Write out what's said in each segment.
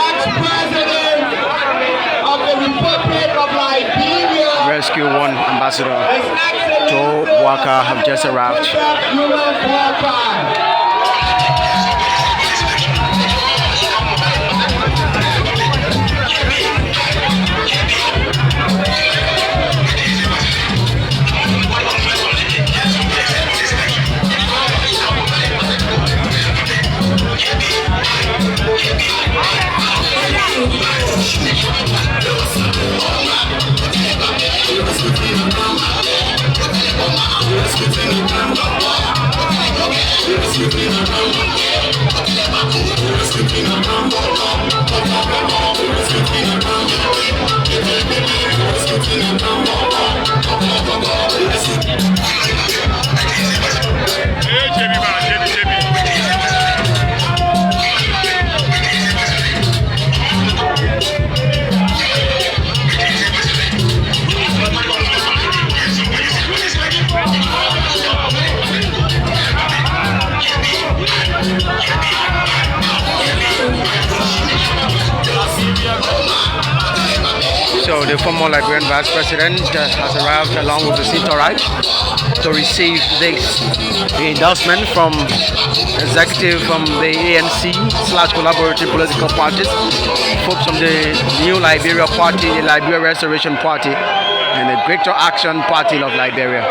ex-president of the Republic of Liberia, Rescue 1 Ambassador Joe Boakai have just arrived. Boakai. So the former Liberian Vice President has arrived along with the Sintorite to receive this endorsement from executive from the ANC/collaborative political parties, folks from the New Liberia Party, the Liberia Restoration Party, and the Greater Action Party of Liberia.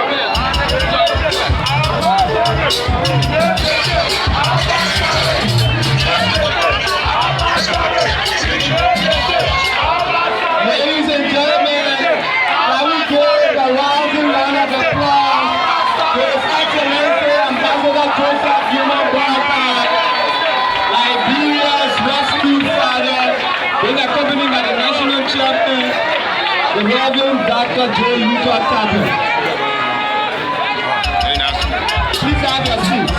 Ladies and gentlemen, can we give a rousing round of applause to His Excellency Ambassador Joseph Boakai, Liberia's rescue father, being accompanied by the national chairman, the Reverend Dr. Joe Tappy. Please have your seats.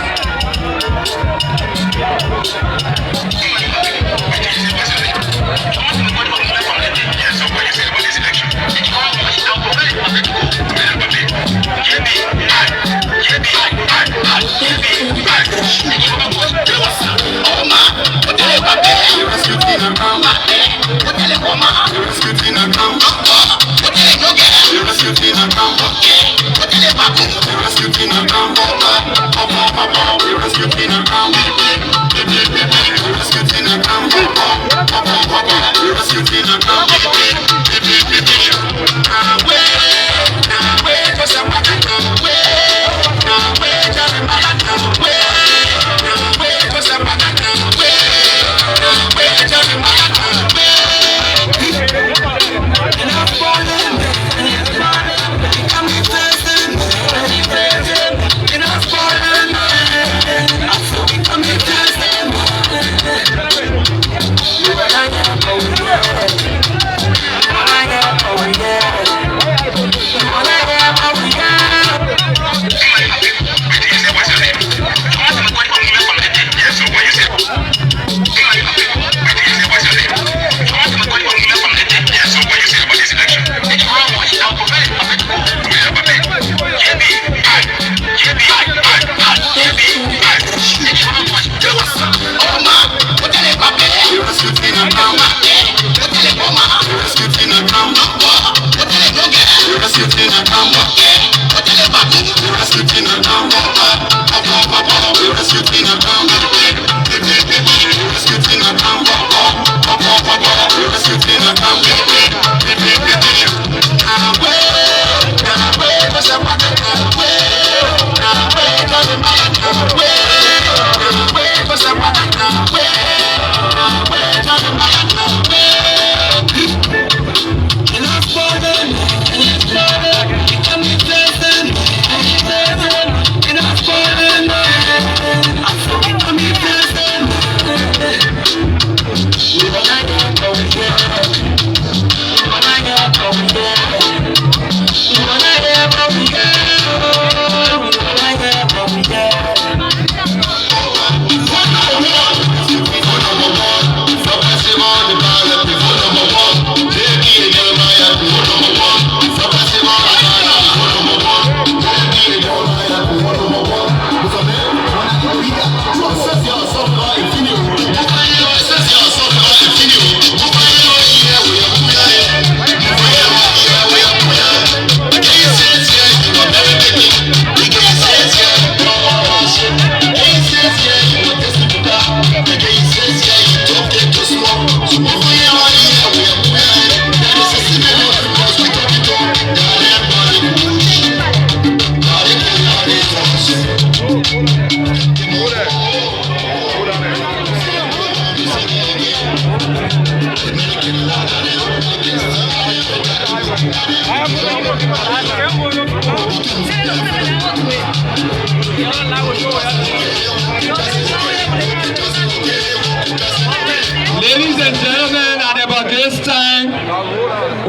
Ladies and gentlemen, at about this time,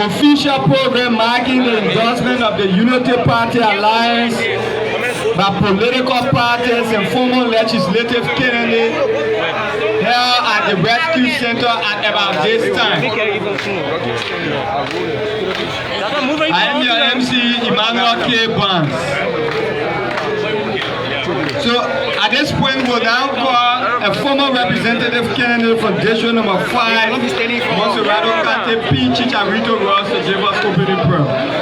official program marking the endorsement of the Unity Party Alliance by political parties and former legislative candidates held at the Rescue Center at about this time. I am your MC, Emmanuel K. Barnes. So at this point, we'll now call a former representative candidate for District Number 5, Monserrato Kante P. Chicharito Ross, to give us opening prayer.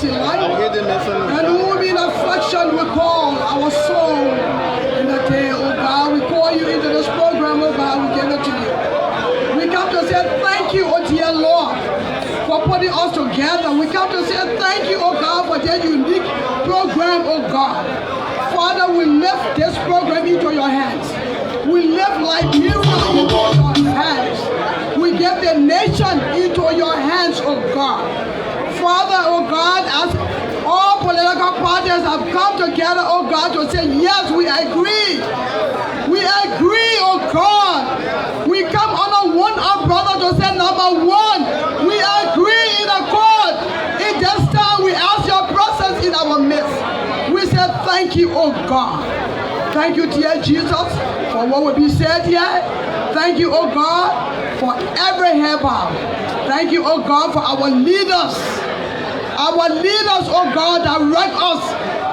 And whom in affliction we call our soul in the day, oh God. We call you into this program, oh God. We give it to you. We come to say thank you, oh dear Lord, for putting us together. We come to say thank you, oh God, for this unique program, oh God. Father, we lift this program into your hands. We lift Liberia into your hands. We give the nation into your hands, oh God. Father, oh God, as all political parties have come together, oh God, to say, yes, we agree. We agree, oh God. We come under one umbrella to say, number one, we agree in accord. In this time, we ask your presence in our midst. We say, thank you, oh God. Thank you, dear Jesus, for what will be said here. Thank you, oh God, for every helper. Thank you, oh God, for our leaders. Our leaders, oh God, direct us.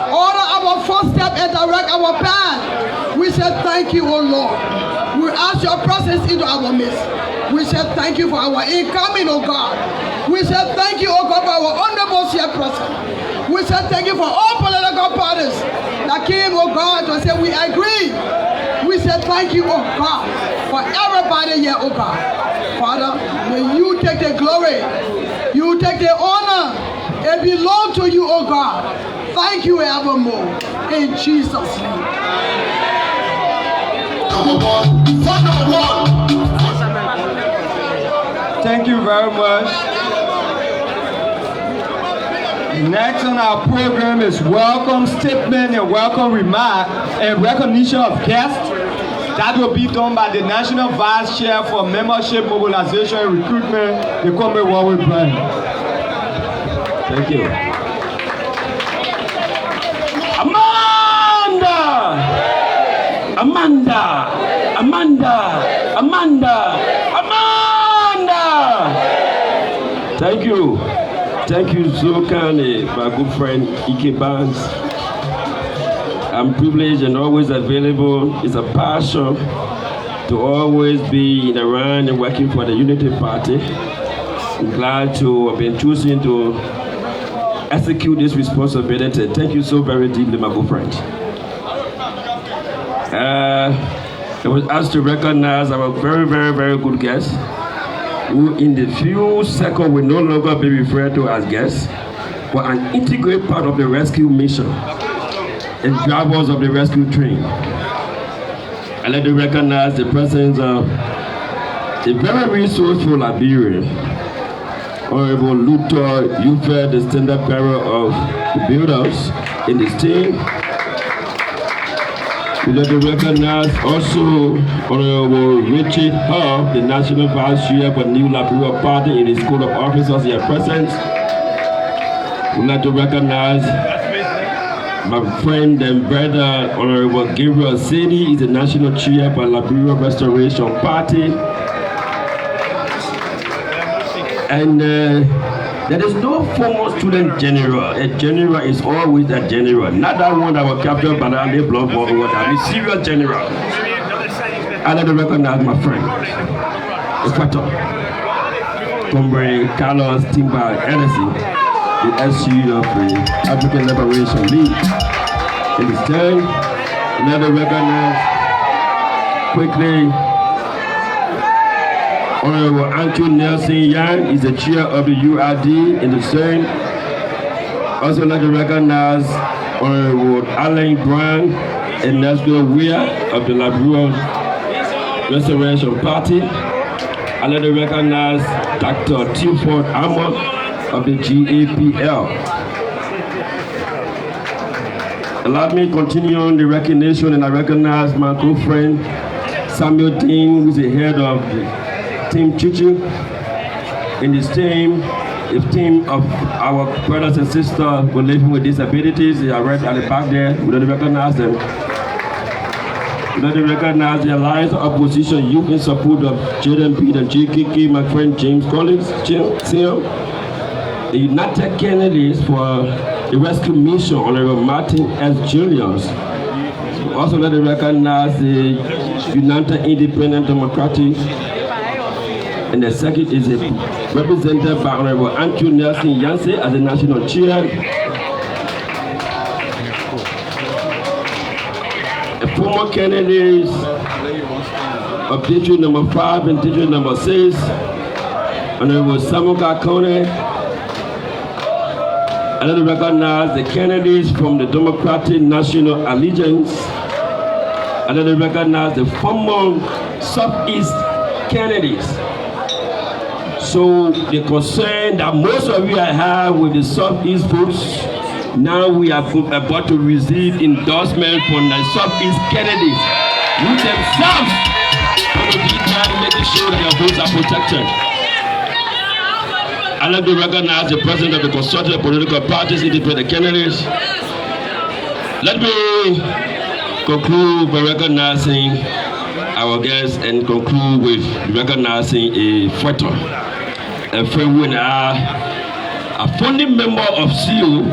Order our footsteps and direct our path. We say thank you, oh Lord. We ask your presence into our midst. We say thank you for our incoming, oh God. We say thank you, oh God, for our honorable chairperson. We say thank you for all political parties that came, oh God, to say we agree. We say thank you, oh God, for everybody here, oh God. Father, may you take the glory. You take the honor. It belongs to you, oh God. Thank you evermore. In Jesus' name. Thank you very much. Next on our program is welcome statement and welcome remark and recognition of guests. That will be done by the National Vice Chair for Membership Mobilization and Recruitment, the Commonwealth Warwick Brand. Thank you. Amanda! Amanda! Amanda! Amanda! Amanda! Thank you. Thank you so kindly, my good friend Ike Barnes. I'm privileged and always available. It's a passion to always be in around and working for the Unity Party. I'm glad to have been chosen to execute this responsibility. Thank you so very deeply, my good friend. I was asked to recognize our very, very, very good guests, who in the few seconds will no longer be referred to as guests, but an integral part of the rescue mission and drivers of the rescue train. I'd like to recognize the presence of a very resourceful Liberian, Honorable Luther Ufer, the standard bearer of the builders in this team. We'd like to recognize also Honorable Richard Huff, the National Vice Chair for New Liberia Party in the School of Officers here present. We'd like to recognize my friend and brother, Honorable Gabriel Sedi, is the National Chair for Liberia Restoration Party. And there is no formal student general. A general is always a general. Not that one that was captured by the blood ball or whatever. A serious general. I like to recognize my friend, Equator, Comrade Carlos Timber Edison, the SU of the African Liberation League. In the stand, let me recognize quickly Honorable Andrew Nelson Yang is the chair of the URD in the stand. Also like to recognize Honorable Alan Brown and Nesbill Weir of the Liberia Restoration Party. I'd like to recognize Dr. Tilford Armour of the GAPL. Allow me to continue on the recognition, and I recognize my good friend Samuel Dean, who is the head of the Team Chichu. In this team, a team of our brothers and sisters who are living with disabilities. They are right at the back there. We don't recognize them. We don't recognize the Alliance of Opposition Youth in support of Jaden Pete and JKK, my friend James Collins, the United Candidates for the Rescue Mission, Honorable Martin S. Julius. Also let me recognize the United Independent Democratic, and the second is represented by Honorable Andrew Nelson Yancey as the national chair. The former candidates of district number 5 and district number 6, Honorable Samuel Kakone. I let me recognize the candidates from the Democratic National Alliance. I let me recognize the former Southeast candidates. So the concern that most of you have with the Southeast folks, now we are about to receive endorsement from the Southeast candidates who themselves going to be trying to make sure that their votes are protected. I'd like to recognize the president of the consortium political parties, independent candidates. Let me conclude by recognizing our guests and conclude with recognizing a photo. A friend who are a founding member of CU,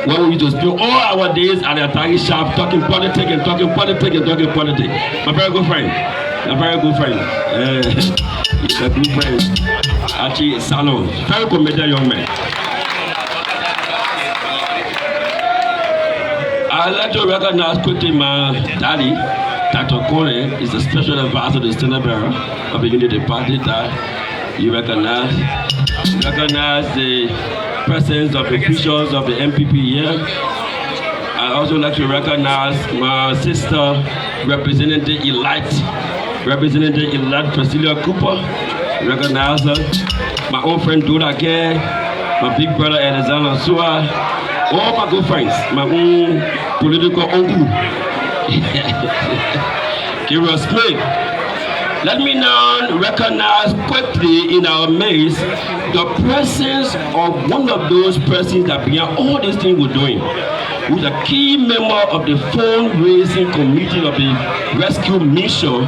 where we used to spend all our days at the Atari shop talking politics and talking politics and talking politics. My very good friend. A very good friend. He's a good friend. Actually, Salon. Very committed young man. I'd like to recognize quickly my daddy, Dr. Kone, is the special advisor to the Senate Bureau of the Unity Party that you recognize. You recognize the presence of the officials of the MPP here. I also like to recognize my sister, Representative-elect Priscilla Cooper. Recognize her. My old friend Doda Gay, my big brother Alexander Sua, all my good friends, my own political uncle, Kira Smith. Let me now recognize quickly in our midst the presence of one of those persons that behind all these things we're doing, who's a key member of the fundraising committee of the rescue mission,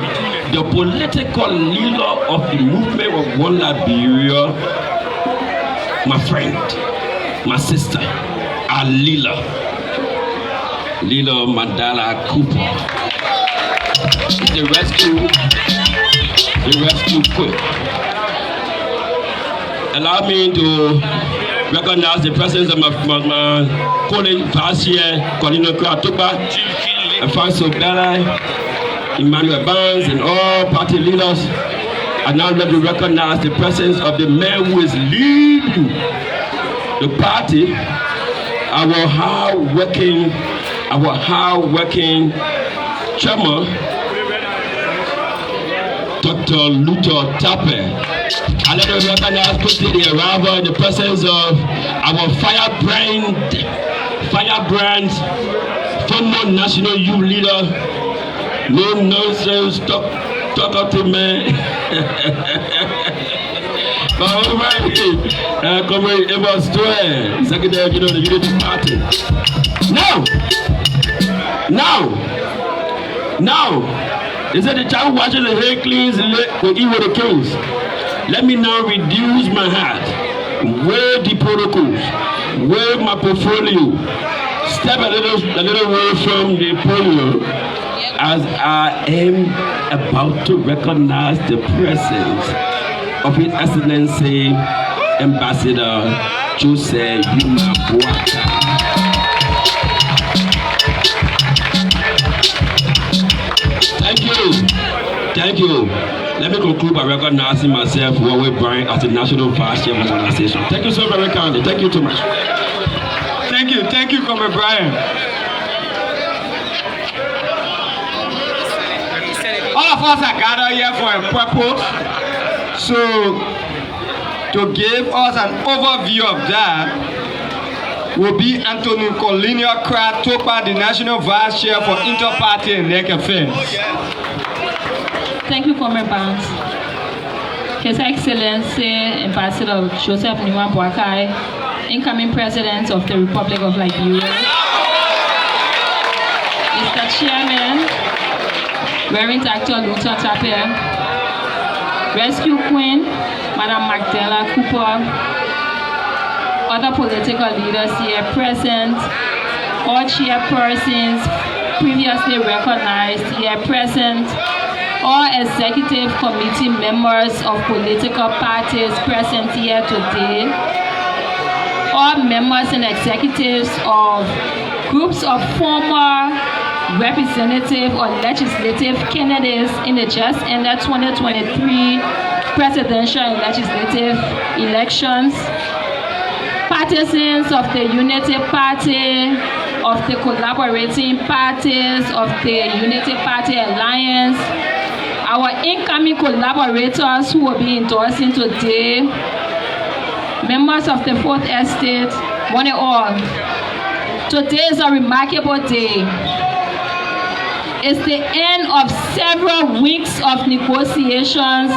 the political leader of the movement of One Liberia, my friend, my sister, Alila Mandala Cooper, the rescue quick. Allow me to recognize the presence of my colleague, Vice Chair, Colino Kratuba, Alfonso Bella, Emmanuel Barnes, and all party leaders. I now let me recognize the presence of the man who is leading the party, our hard-working chairman, Dr. Luther Tappe. I let me recognize quickly the arrival in the presence of our firebrand former national youth leader. No nonsense, talk up to me. Comrade Eva Stoy, Secretary of the Unity Party. Now, they said the child watching the hair cleans will eat with the kings. Let me now reduce my heart, waive the protocols, waive my portfolio, step a little way from the podium, as I am about to recognize the presence of His Excellency Ambassador Joseph Boakai. Thank you. Let me conclude by recognizing myself, Warwick Brian, as the National Vice Chair of the organization. Thank you so very kindly. Thank you too much. Thank you, Comrade Brian. All of us are gathered here for a purpose. So, to give us an overview of that will be Anthony Colinia Kratopa, the National Vice Chair for Inter-Party and NEC Affairs. Thank you, Comrade Barnes. His Excellency Ambassador Joseph Niwan Boakai, incoming President of the Republic of Liberia. Mr. Chairman, Reverend Dr. Luther Tapia, Rescue Queen, Madam Magdala Cooper, other political leaders here present, all chairpersons previously recognized here present, all executive committee members of political parties present here today, all members and executives of groups of former representative or legislative candidates in the just ended 2023 presidential and legislative elections, partisans of the Unity Party, of the collaborating parties, of the Unity Party Alliance, our incoming collaborators who will be endorsing today, members of the Fourth Estate, one and all. Today is a remarkable day. It's the end of several weeks of negotiations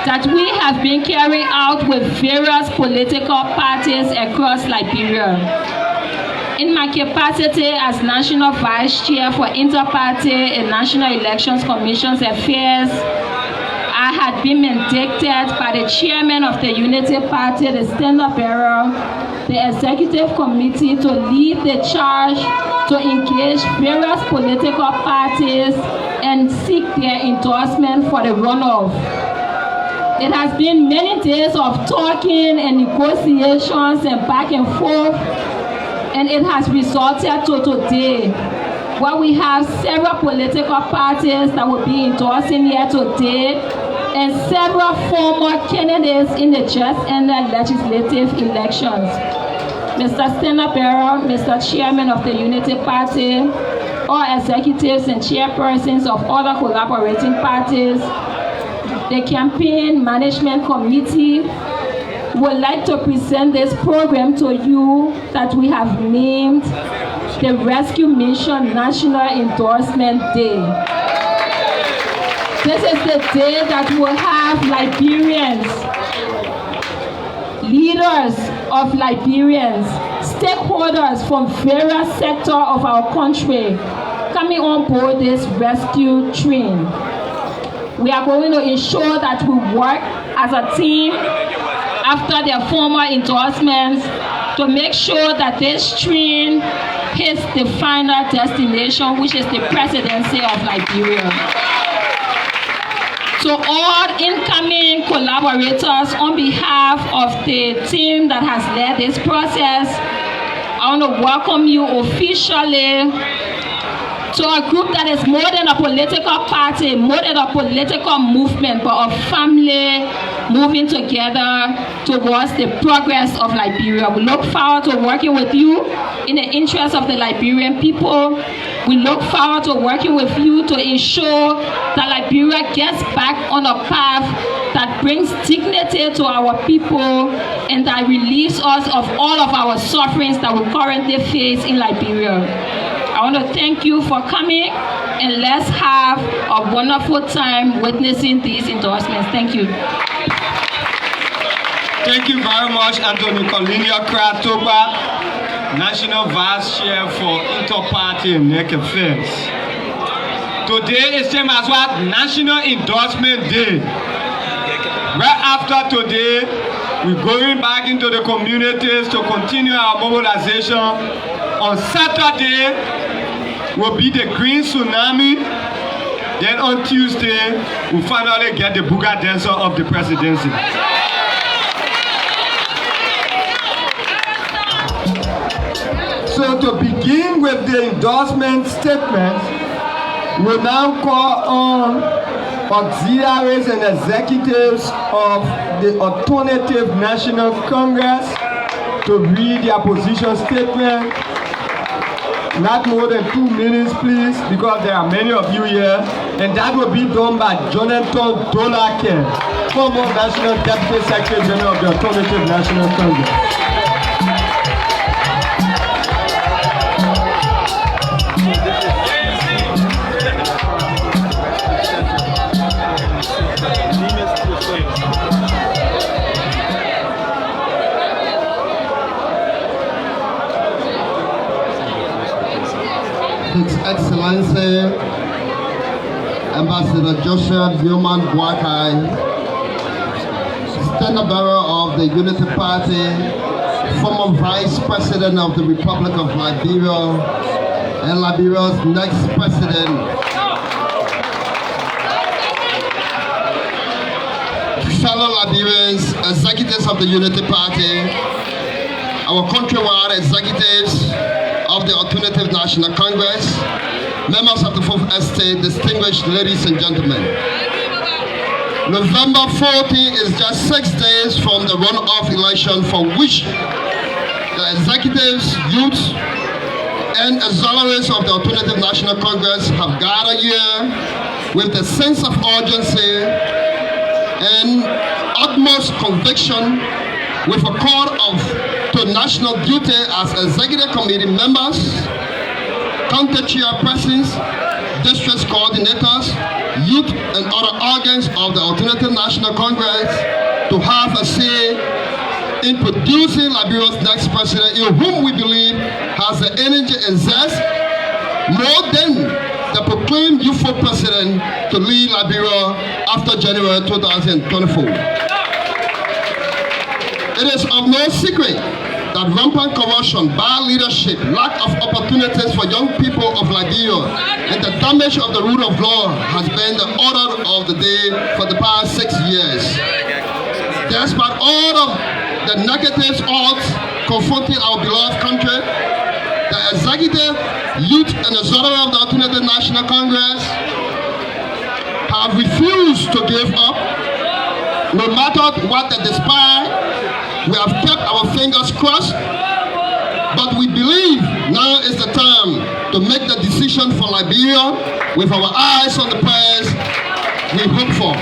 that we have been carrying out with various political parties across Liberia. In my capacity as National Vice Chair for Inter-Party and National Elections Commission's Affairs, I had been mandated by the Chairman of the Unity Party, the Standard Bearer, the Executive Committee to lead the charge to engage various political parties and seek their endorsement for the runoff. It has been many days of talking and negotiations and back and forth, and it has resulted to today, where we have several political parties that will be endorsing here today, and several former candidates in the just ended legislative elections. Mr. Standard Bearer, Mr. Chairman of the Unity Party, all executives and chairpersons of other collaborating parties, the Campaign Management Committee would like to present this program to you that we have named the Rescue Mission National Endorsement Day. This is the day that will have Liberians, leaders of Liberians, stakeholders from various sectors of our country coming on board this rescue train. We are going to ensure that we work as a team after their former endorsements to make sure that this train hits the final destination, which is the presidency of Liberia. So all incoming collaborators, on behalf of the team that has led this process, I want to welcome you officially to a group that is more than a political party, more than a political movement, but a family moving together towards the progress of Liberia. We look forward to working with you in the interest of the Liberian people. We look forward to working with you to ensure that Liberia gets back on a path that brings dignity to our people and that relieves us of all of our sufferings that we currently face in Liberia. I want to thank you for coming, and let's have a wonderful time witnessing these endorsements. Thank you. Thank you very much, Anthony Colinia Kratopa, National Vice Chair for Inter-Party and NEC Affairs. Today is same as what? National Endorsement Day. Right after today, we're going back into the communities to continue our mobilization. On Saturday will be the Green Tsunami. Then on Tuesday, we'll finally get the Booga Dancer of the presidency. So to begin with the endorsement statement, we'll now call on auxiliaries and executives of the Alternative National Congress to read their position statement. Not more than 2 minutes, please, because there are many of you here. And that will be done by Jonathan Dolaken, former National Deputy Secretary General of the Alternative National Congress. His Excellency Ambassador Joshua Newman Boakai, Standard Bearer of the Unity Party, former Vice President of the Republic of Liberia, and Liberia's next President. Fellow Liberians, executives of the Unity Party, our countrywide executives of the Alternative National Congress, members of the Fourth Estate, distinguished ladies and gentlemen. November 14 is just 6 days from the runoff election for which the executives, youths, and auxiliaries of the Alternative National Congress have gathered here with a sense of urgency and utmost conviction, with a call to national duty as executive committee members, county chairpersons, district coordinators, youth and other organs of the Alternative National Congress to have a say in producing Liberia's next president, in whom we believe has the energy and zest more than the proclaimed youthful president to lead Liberia after January 2024. It is of no secret that rampant corruption, bad leadership, lack of opportunities for young people of Liberia, and the damage of the rule of law has been the order of the day for the past 6 years. Despite all of the negative odds confronting our beloved country, the executive, youth, and auxiliary of the Alternative National Congress have refused to give up. No matter what they despise, we have kept our fingers crossed, but we believe now is the time to make the decision for Liberia with our eyes on the prize we hope for.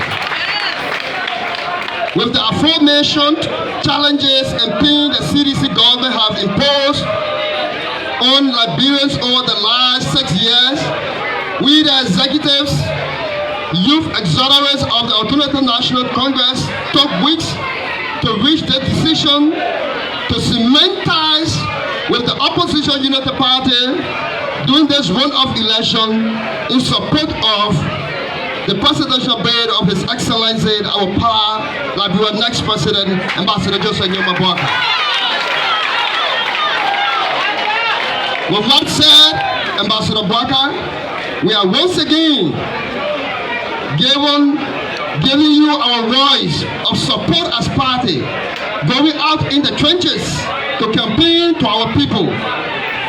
With the aforementioned challenges and pain the CDC government have imposed on Liberians over the last 6 years, we the executives, youth auxiliaries of the Alternative National Congress took weeks to reach the decision to cement ties with the opposition Unity Party during this runoff election in support of the presidential bid of His Excellency, our power, Liberia's next president, Ambassador Joshua Newman Boakai. With that said, Ambassador Boakai, we are once again giving you our voice of support as party, going out in the trenches to campaign to our people,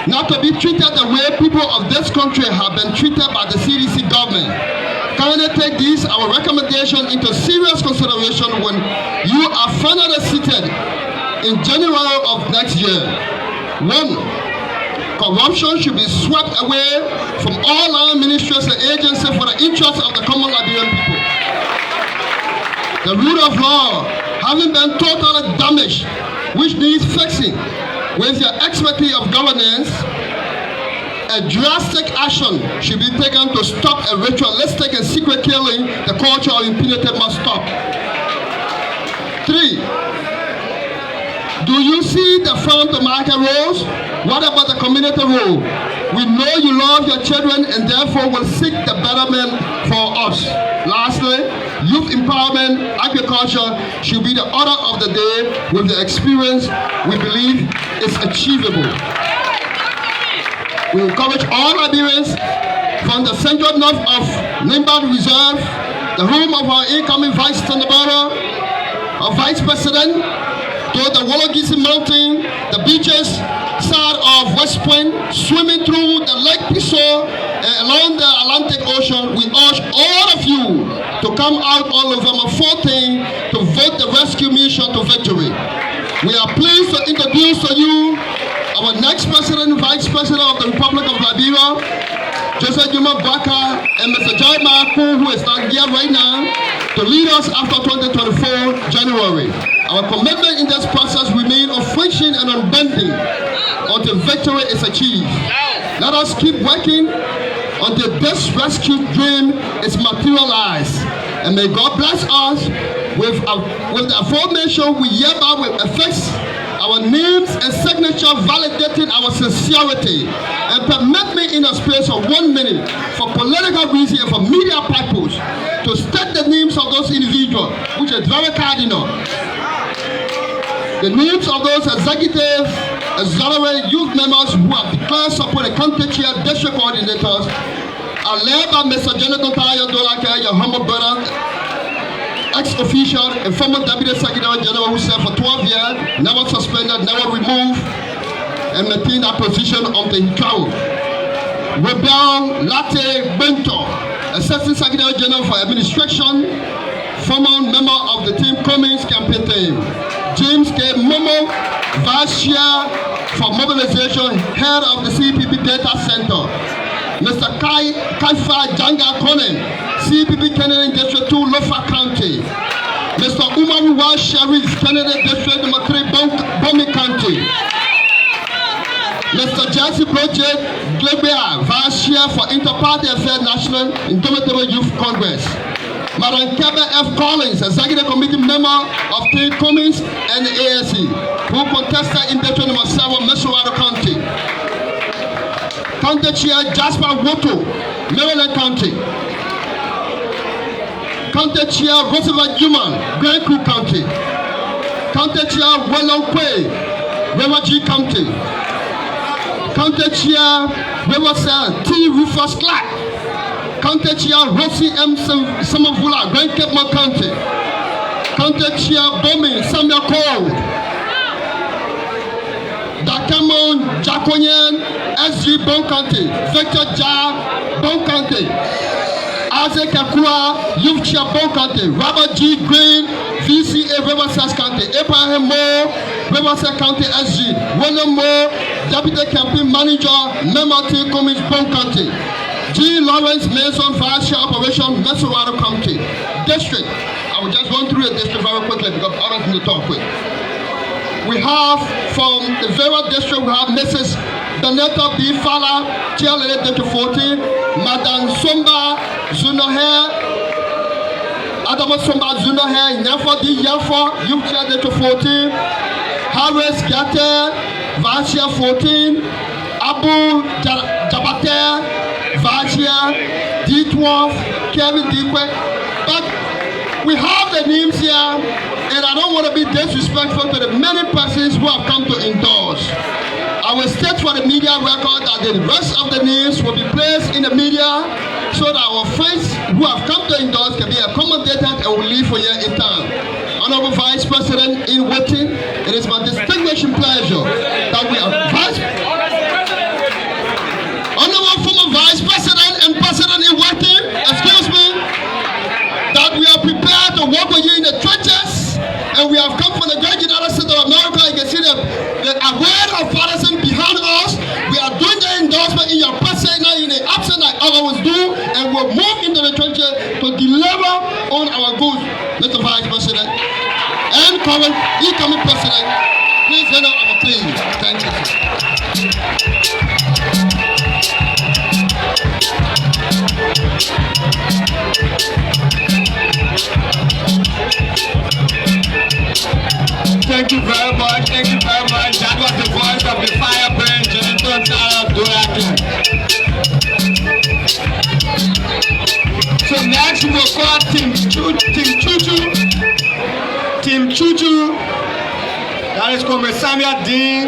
not to be treated the way people of this country have been treated by the CDC government. Kindly take this, our recommendation, into serious consideration when you are finally seated in January of next year. 1. Corruption should be swept away from all our ministries and agencies for the interests of the common Liberian people. The rule of law having been totally damaged, which needs fixing. With your expertise of governance, a drastic action should be taken to stop a ritualistic and secret killing. The culture of impunity must stop. 3. Do you see the farm to market roles? What about the community role? We know you love your children and therefore will seek the betterment for us. Lastly, youth empowerment, agriculture should be the order of the day with the experience we believe is achievable. We encourage all Liberians from the central north of Nimba Reserve, the home of our incoming Vice President, to the Wologisi Mountain, the beaches side of West Point, swimming through the Lake Piso and along the Atlantic Ocean. We urge all of you to come out on November 14 to vote the rescue mission to victory. We are pleased to introduce to you our next president, vice president of the Republic of Liberia, Joseph Boakai, and Mr. Joy Marco, who is not here right now, to lead us after 2024 January. Our commitment in this process remains unflinching and unbending until victory is achieved. Let us keep working until this rescue dream is materialized. And may God bless us with the affirmation we hereby will affix our names and signature validating our sincerity. And permit me in a space of 1 minute for political reasons and for media purpose to state the names of those individuals, which is very cardinal. The names of those executive, auxiliary youth members who have declared support the county chair district coordinators are led by Mr. Jonathan Tayo Boakai, your humble brother, ex-official and former Deputy Secretary General who served for 12 years, never suspended, never removed, and maintained that position until he traveled. Rebel Latte Bento, Assistant Secretary General for Administration, former member of the Team Cummings campaign team. James K. Momo, Vice Chair for Mobilization, Head of the CPP Data Center. Mr. Kaifa Janga Konen, CPP Kennedy District 2, Lofa County. Mr. Umaru Sharif, Kennedy District Number 3, Bomi County. Mr. Jesse Project Liberia, Vice Chair for Inter-Party Affairs National Indomitable Youth Congress. Madam Kebe F. Collins, Executive Committee member of Team Cummings and the ASC, who contested in District Number 7, Meshuaro County. County Chair Jasper Woto, Maryland County. County Chair Roosevelt Human, Grand Creek County. County Chair Wellon Kwe, Remaji County. County Chair Riverside T. Rufus Clark. County Chair Rosie M. Samavula, Grand Cape County. County Chair Bomi Samuel Cole. Dakamon Jakonyan, SG Bon County. Victor Ja Bon County. Isaac Akua, Youth Chair Bon County. Robert G. Green, VCA Riverside County. Abraham Moore, Riverside County SG. William Moore, Deputy Campaign Manager, Member Team Cummings Bon County. G. Lawrence Mason, Vice Chair Operation, Meshuaro County. District. I will just run through the district very quickly because others need to talk with. We have from the Vera District, we have Mrs. Donetta B. Fala, Chair Lady District 14, Madam Somba Zunaher, Adama Somba Zunaher, Nyafo D. Nyafo, Youth Chair District 14, Harris Gate, Vice Chair 14, Abu Jabate, Vice Chair D12, Kevin Dikwe. But we have the names here, and I don't want to be disrespectful to the many persons who have come to endorse. I will state for the media record that the rest of the names will be placed in the media so that our friends who have come to endorse can be accommodated and will leave for here in time. Honorable Vice President in waiting, it is my distinguished pleasure that we are Honorable former Vice President and President in waiting, excuse me, that we are prepared to work with you in the trenches, and we have come from the great United States of America. You can see the array of partisan behind us. We are doing the endorsement in your presence now in the absence like I always do, and we'll move into the trenches to deliver on our goals, Mr. Vice President and current incoming President. Please hand out our plea. Thank you. Thank you very much. Thank you very much. That was the voice of the firebrand, Jonathan Tayo Boakai. So next we will call Team Chuchu. Team Chuchu. That is Comrade Samuel Dean.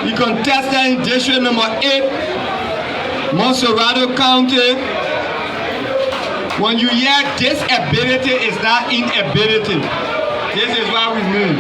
He contested in District Number 8, Meshuaro County. When you hear disability, it's not inability. This is what we mean.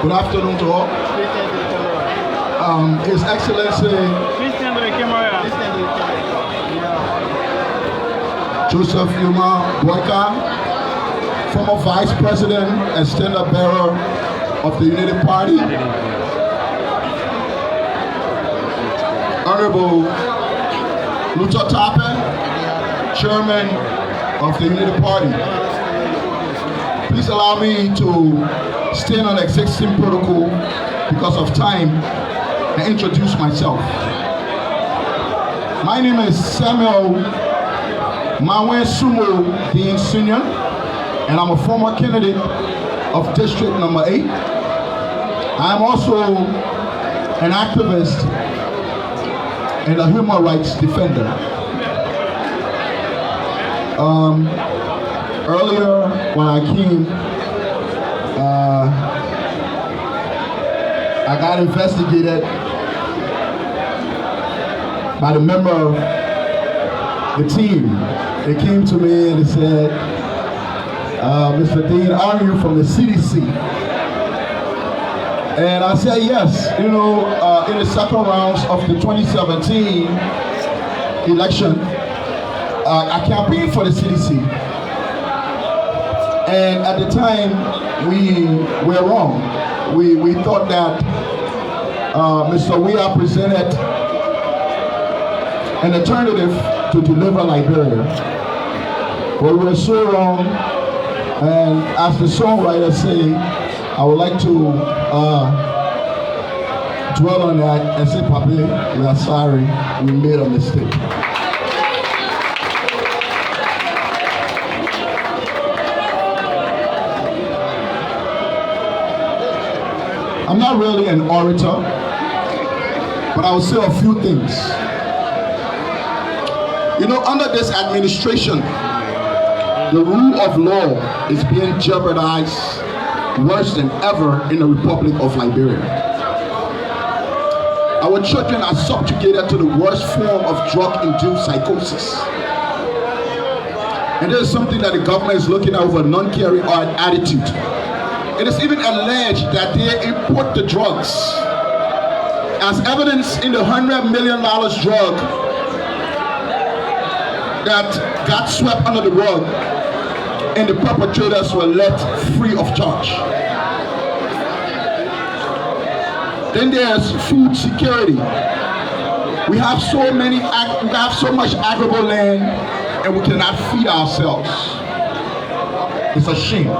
Good afternoon to all. His Excellency Joseph Yuma Boakai, former Vice President and Standard Bearer of the United Party. Honorable Luther Tape, Chairman of the United Party. Please allow me to stand on existing protocol because of time and introduce myself. My name is Samuel Mawe Sumo Dean Sr., and I'm a former candidate of District Number 8. I am also an activist and a human rights defender. Earlier when I came, I got investigated by the member of the team. They came to me and they said, Mr. Dean, are you from the CDC? And I said yes. You know, in the second rounds of the 2017 election, I campaigned for the CDC. And at the time, we were wrong. We thought that Mr. Weah presented an alternative to deliver Liberia. But we were so wrong. And as the songwriters say, I would like to dwell on that and say, Papi, we are sorry, we made a mistake. I'm not really an orator, but I will say a few things. You know, under this administration, the rule of law is being jeopardized worse than ever in the Republic of Liberia. Our children are subjugated to the worst form of drug-induced psychosis. And this is something that the government is looking at with a non-caring attitude. It is even alleged that they import the drugs. As evidence in the $100 million drug that got swept under the rug and the perpetrators were let free of charge. Then there's food security. We have so much arable land and we cannot feed ourselves. It's a shame.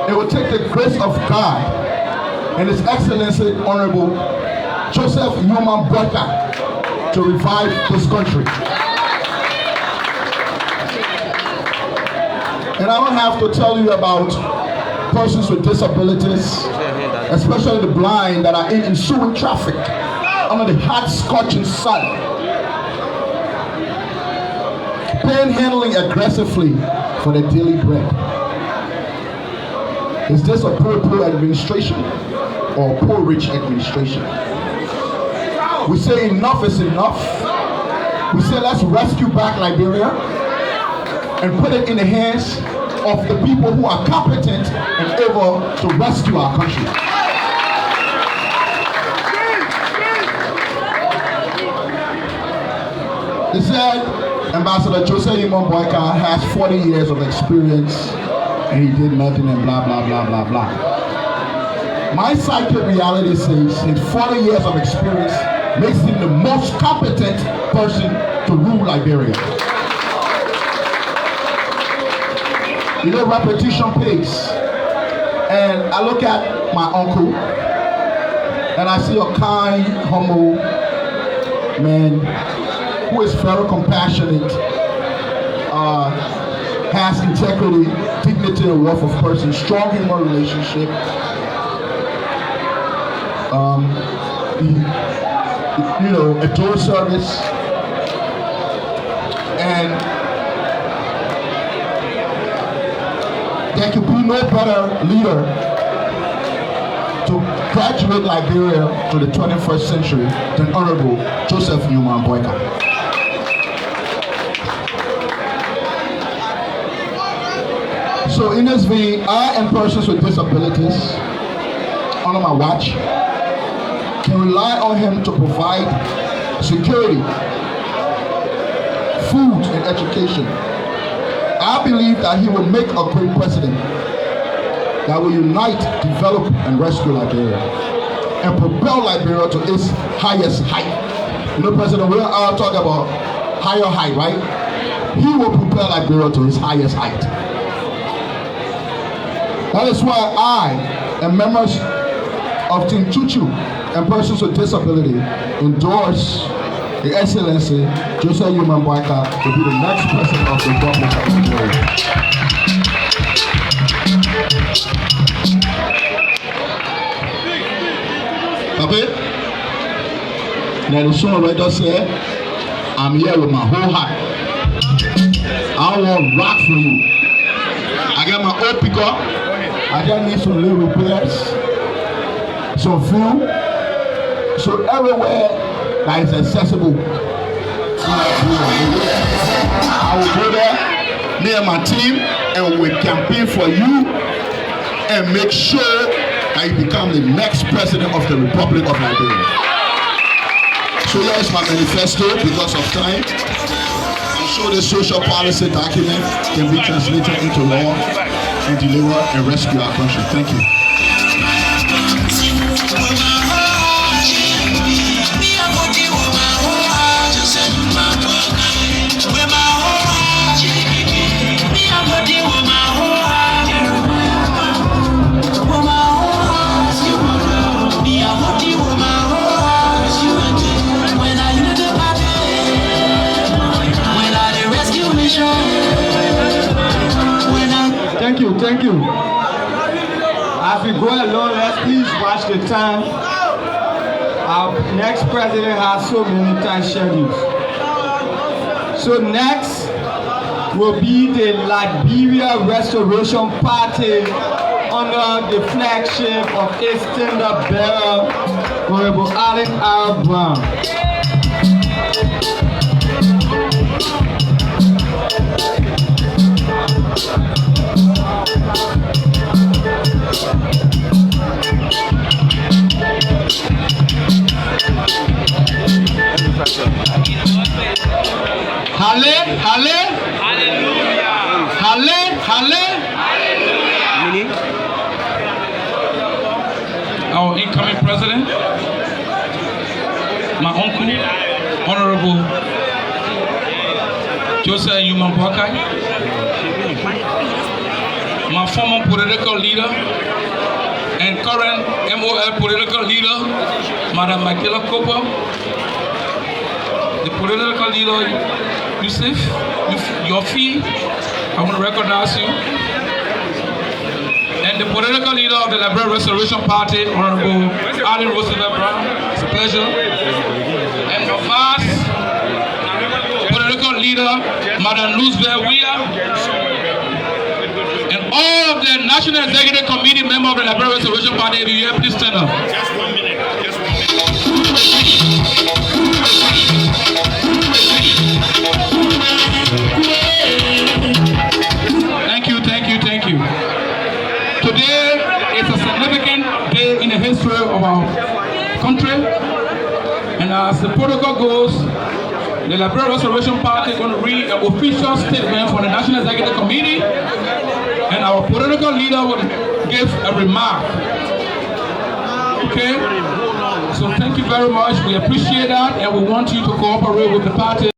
It will take the grace of God and His Excellency Honorable Joseph Yuma Boakai to revive this country. And I don't have to tell you about persons with disabilities, especially the blind that are in ensuing traffic under the hot scorching sun, panhandling aggressively for their daily bread. Is this a poor administration or a poor-rich administration? We say enough is enough. We say let's rescue back Liberia and put it in the hands of the people who are competent and able to rescue our country. They said Ambassador Joseph Yuma Boakai has 40 years of experience and he did nothing and blah, blah, blah, blah, blah. My psychic reality says his 40 years of experience makes him the most competent person to rule Liberia. You know, repetition pays. And I look at my uncle and I see a kind, humble man who is very compassionate, has integrity, dignity, and worth of person, strong human relationship. You know, adore service, and there could be no better leader to graduate Liberia to the 21st century than Honorable Joseph Yuma Boakai. So in this vein, I and persons with disabilities under my watch can rely on him to provide security, food, and education. I believe that he will make a great president that will unite, develop, and rescue Liberia and propel Liberia to its highest height. You know, President, we are talking about higher height, right? He will propel Liberia to its highest height. That is why I and members of Team Chuchu and persons with disability endorse the Excellency Joseph Human Boakai to be the next president of the Republic of Liberia. Okay? Now the songwriter said, I'm here with my whole heart. I want rock for you. I got my old pickup. I just need some little repairs, some food, so everywhere that is accessible. I will go there, me and my team, and we campaign for you and make sure that you become the next president of the Republic of Liberia. So here's my manifesto because of time. I'm sure the social policy document can be translated into law and deliver and rescue our country. Thank you. Thank you. As we go along, let's please watch the time. Our next president has so many time schedules. So next will be the Liberia Restoration Party under the flagship of its standard bearer, Honorable Allen R. Brown. Our incoming president, my uncle, Honorable Joseph Human Boakai, my former political leader and current MOL political leader, Madam Michaela Cooper, the political leader, Yusuf, your fee, I want to recognize you. And the political leader of the Liberia Restoration Party, Honorable Allen Roosevelt Brown. It's a pleasure. And the vast political leader, Madam Roosevelt Weir. And all of the National Executive Committee members of the Liberia Restoration Party, if you're here, please stand up. Just 1 minute. Just 1 minute. Thank you. Today is a significant day in the history of our country, and as the protocol goes, the Liberia Restoration Party is going to read an official statement from the National Executive Committee, and our political leader will give a remark. Okay? So thank you very much. We appreciate that, and we want you to cooperate with the party.